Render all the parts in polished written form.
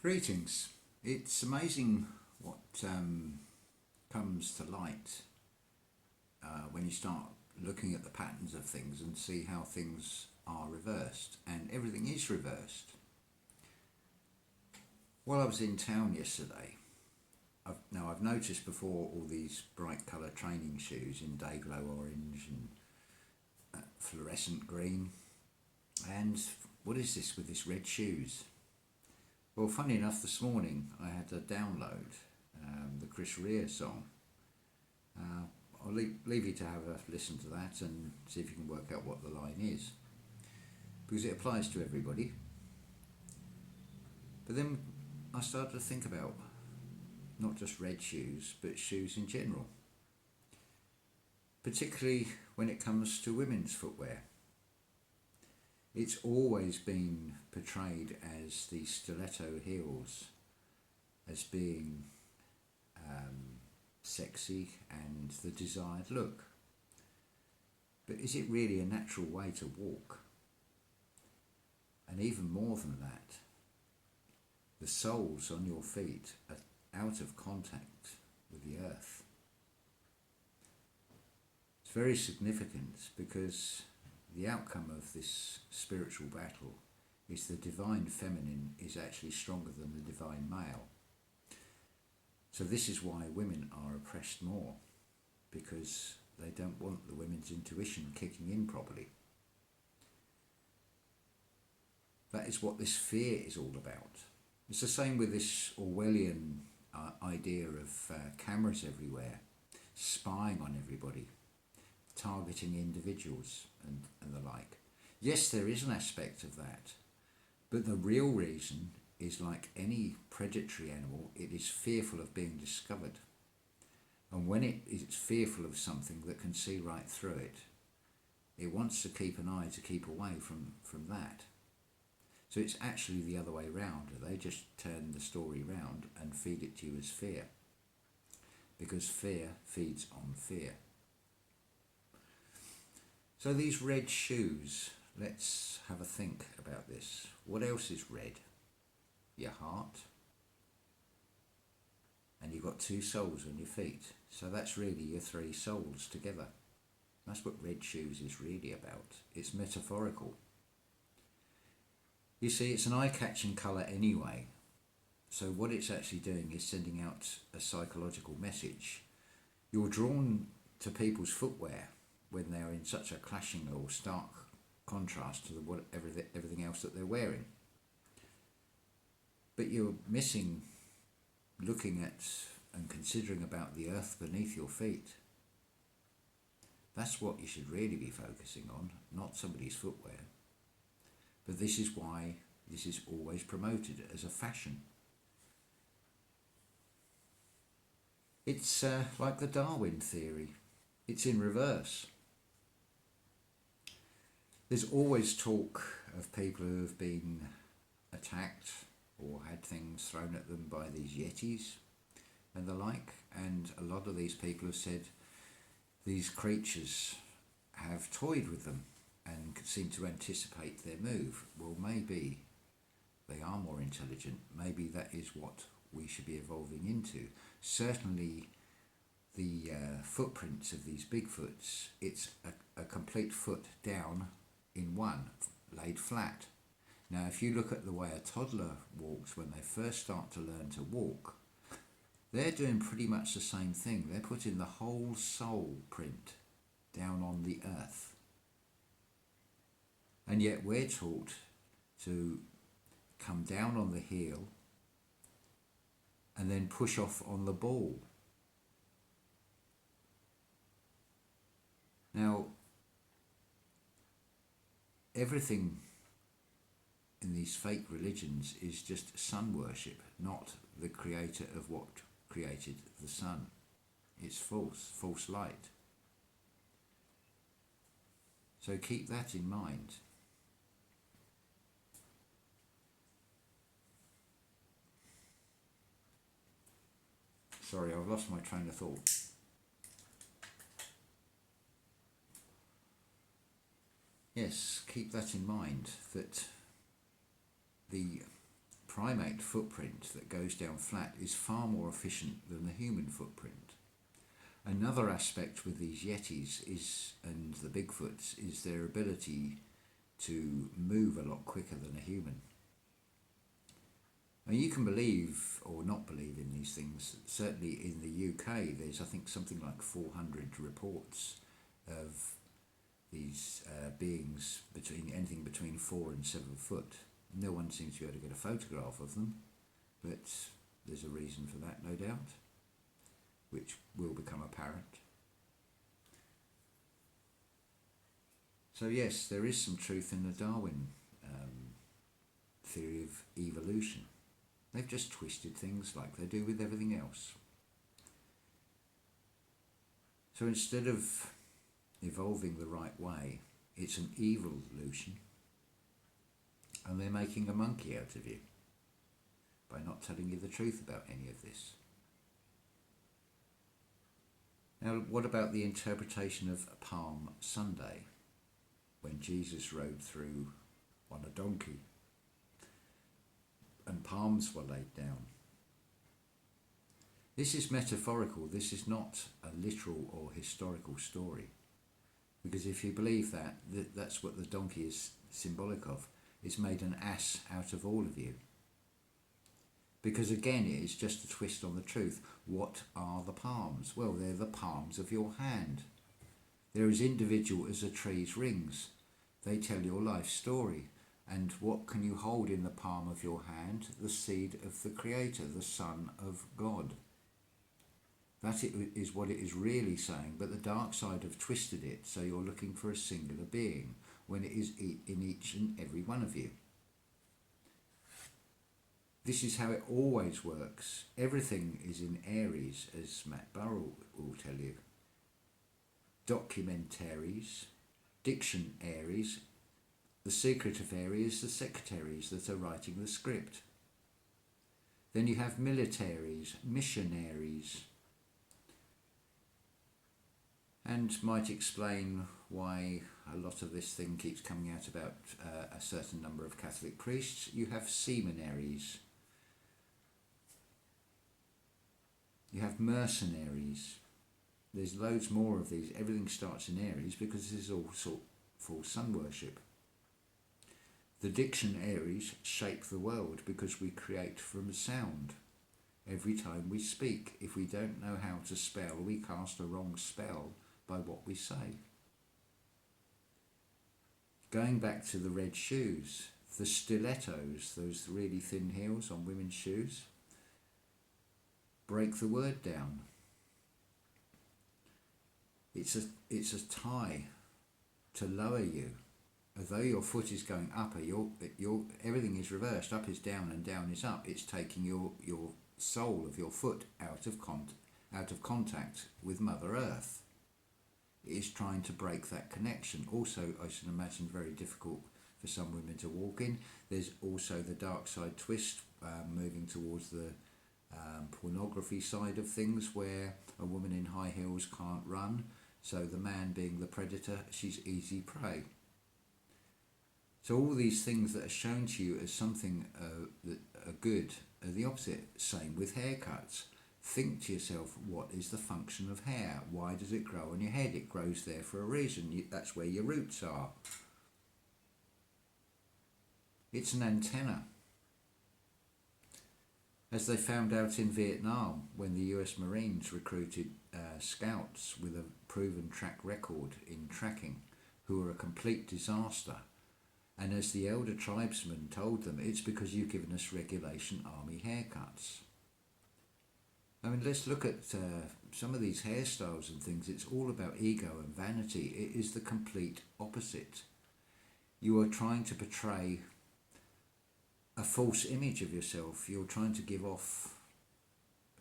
Greetings. It's amazing what comes to light when you start looking at the patterns of things and see how things are reversed, and everything is reversed. While I was in town yesterday, I've noticed before all these bright colour training shoes in day glow orange and fluorescent green, and what is this with this red shoes? Well, funny enough, this morning I had to download the Chris Rea song. I'll leave you to have a listen to that and see if you can work out what the line is, because it applies to everybody. But then I started to think about not just red shoes, but shoes in general, particularly when it comes to women's footwear. It's always been portrayed as the stiletto heels as being sexy and the desired look. But is it really a natural way to walk? And even more than that, the soles on your feet are out of contact with the earth. It's very significant because the outcome of this spiritual battle is the divine feminine is actually stronger than the divine male. So this is why women are oppressed more, because they don't want the women's intuition kicking in properly. That is what this fear is all about. It's the same with this Orwellian idea of cameras everywhere, spying on everybody, targeting individuals and the like. Yes, there is an aspect of that, but the real reason is, like any predatory animal, it is fearful of being discovered. And when it is fearful of something that can see right through it, it wants to keep an eye to keep away from that. So it's actually the other way round. They just turn the story round and feed it to you as fear, because fear feeds on fear. So these red shoes, let's have a think about this. What else is red? Your heart. And you've got two soles on your feet. So that's really your three souls together. That's what red shoes is really about. It's metaphorical. You see, it's an eye-catching colour anyway. So what it's actually doing is sending out a psychological message. You're drawn to people's footwear when they're in such a clashing or stark contrast to everything else that they're wearing. But you're missing looking at and considering about the earth beneath your feet. That's what you should really be focusing on, not somebody's footwear. But this is why this is always promoted as a fashion. It's like the Darwin theory. It's in reverse. There's always talk of people who have been attacked or had things thrown at them by these yetis and the like, and a lot of these people have said these creatures have toyed with them and seem to anticipate their move. Well, maybe they are more intelligent. Maybe that is what we should be evolving into. Certainly the footprints of these Bigfoots, it's a complete foot down in one, laid flat. Now, if you look at the way a toddler walks when they first start to learn to walk, they're doing pretty much the same thing. They're putting the whole sole print down on the earth. And yet we're taught to come down on the heel and then push off on the ball. Now, everything in these fake religions is just sun worship, not the creator of what created the sun. It's false light. So keep that in mind. Sorry, I've lost my train of thought. Yes, keep that in mind, that the primate footprint that goes down flat is far more efficient than the human footprint. Another aspect with these Yetis and the Bigfoots is their ability to move a lot quicker than a human. Now you can believe or not believe in these things. Certainly in the UK there's I think something like 400 reports of these beings anything between 4 and 7 foot. No one seems to be able to get a photograph of them, but there's a reason for that, no doubt, which will become apparent. So yes, there is some truth in the Darwin theory of evolution. They've just twisted things like they do with everything else. So instead of evolving the right way, it's an evilution, and they're making a monkey out of you by not telling you the truth about any of this. Now, what about the interpretation of Palm Sunday, when Jesus rode through on a donkey and palms were laid down? This is metaphorical. This is not a literal or historical story. Because if you believe that, that's what the donkey is symbolic of. It's made an ass out of all of you. Because again, it is just a twist on the truth. What are the palms? Well, they're the palms of your hand. They're as individual as a tree's rings. They tell your life story. And what can you hold in the palm of your hand? The seed of the Creator, the Son of God. That is what it is really saying, but the dark side have twisted it so you're looking for a singular being when it is in each and every one of you. This is how it always works. Everything is in Aries, as Matt Burrell will tell you. Documentaries, dictionaries, the secret of Aries, the secretaries that are writing the script. Then you have militaries, missionaries, and might explain why a lot of this thing keeps coming out about a certain number of Catholic priests. You have seminaries, you have mercenaries, there's loads more of these. Everything starts in Aries because this is all full sun worship. The dictionaries shape the world because we create from sound. Every time we speak, if we don't know how to spell, we cast a wrong spell by what we say. Going back to the red shoes, the stilettos, those really thin heels on women's shoes, break the word down. It's a tie to lower you. Although your foot is going up, everything is reversed. Up is down and down is up. It's taking your sole of your foot out of contact with Mother Earth. It is trying to break that connection. Also, I should imagine very difficult for some women to walk in. There's also the dark side twist, moving towards the pornography side of things, where a woman in high heels can't run. So the man being the predator, she's easy prey. So all these things that are shown to you as something that are good are the opposite. Same with haircuts. Think to yourself, what is the function of hair? Why does it grow on your head? It grows there for a reason. That's where your roots are. It's an antenna. As they found out in Vietnam, when the US Marines recruited scouts with a proven track record in tracking, who were a complete disaster. And as the elder tribesman told them, it's because you've given us regulation army haircuts. I mean, let's look at some of these hairstyles and things. It's all about ego and vanity. It is the complete opposite. You are trying to portray a false image of yourself. You're trying to give off,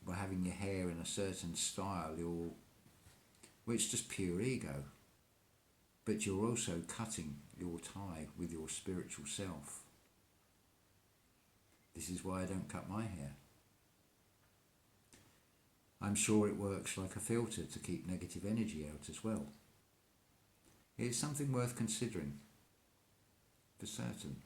by having your hair in a certain style, well, it's just pure ego. But you're also cutting your tie with your spiritual self. This is why I don't cut my hair. I'm sure it works like a filter to keep negative energy out as well. It's something worth considering, for certain.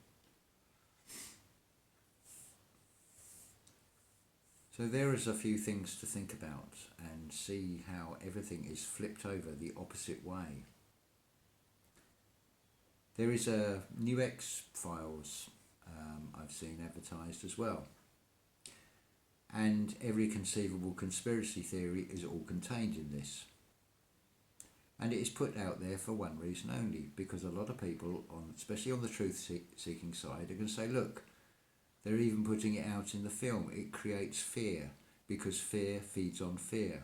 So there is a few things to think about and see how everything is flipped over the opposite way. There is a new X-Files I've seen advertised as well. And every conceivable conspiracy theory is all contained in this. And it is put out there for one reason only, because a lot of people, especially on the truth-seeking side, are going to say, look, they're even putting it out in the film. It creates fear, because fear feeds on fear.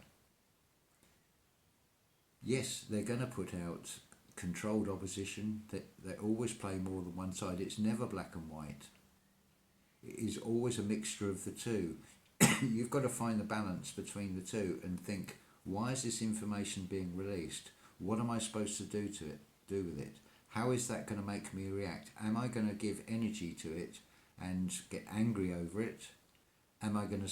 Yes, they're going to put out controlled opposition. They always play more than one side. It's never black and white. It is always a mixture of the two. You've got to find the balance between the two and think, why is this information being released? What am I supposed to do with it? How is that going to make me react? Am I going to give energy to it and get angry over it? Am I going to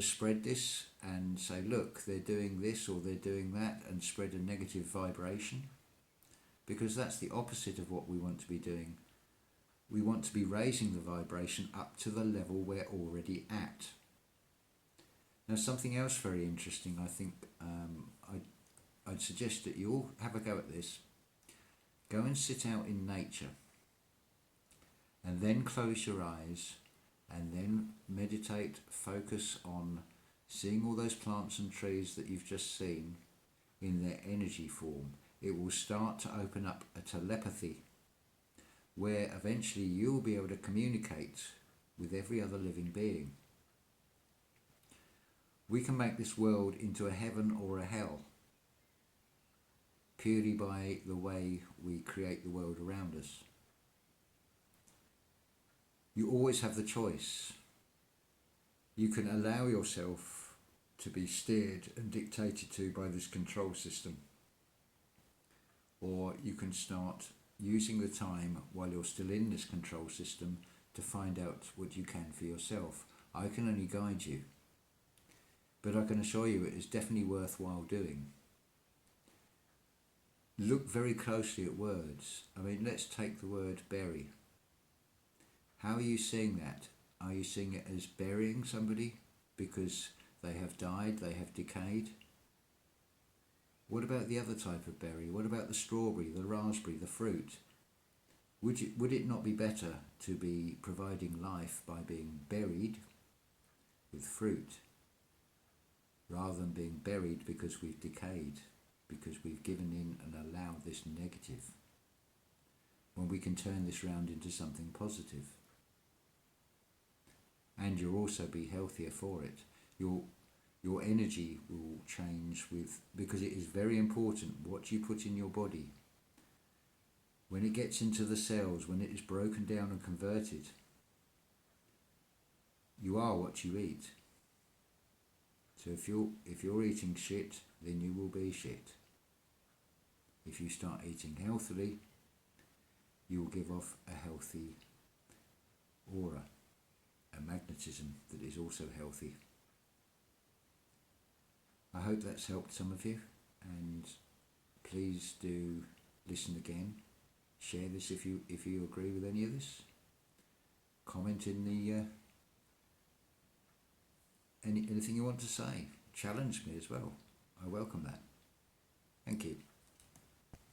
spread this and say, look, they're doing this or they're doing that, and spread a negative vibration? Because that's the opposite of what we want to be doing. We want to be raising the vibration up to the level we're already at. Now, something else very interesting, I think I'd suggest that you all have a go at this. Go and sit out in nature, and then close your eyes, and then meditate, focus on seeing all those plants and trees that you've just seen in their energy form. It will start to open up a telepathy where eventually you'll be able to communicate with every other living being. We can make this world into a heaven or a hell purely by the way we create the world around us. You always have the choice. You can allow yourself to be steered and dictated to by this control system, or you can start using the time while you're still in this control system to find out what you can for yourself. I can only guide you, but I can assure you it is definitely worthwhile doing. Look very closely at words. I mean, let's take the word bury. How are you seeing that? Are you seeing it as burying somebody because they have died, they have decayed? What about the other type of berry? What about the strawberry, the raspberry, the fruit? Would it not be better to be providing life by being buried with fruit rather than being buried because we've decayed, because we've given in and allowed this negative, when we can turn this round into something positive? And you'll also be healthier for it. Your energy will change because it is very important what you put in your body. When it gets into the cells, when it is broken down and converted, you are what you eat. So if you're eating shit, then you will be shit. If you start eating healthily, you will give off a healthy aura, a magnetism that is also healthy. I hope that's helped some of you, and please do listen again. Share this if you agree with any of this. Comment in the anything you want to say. Challenge me as well. I welcome that. Thank you.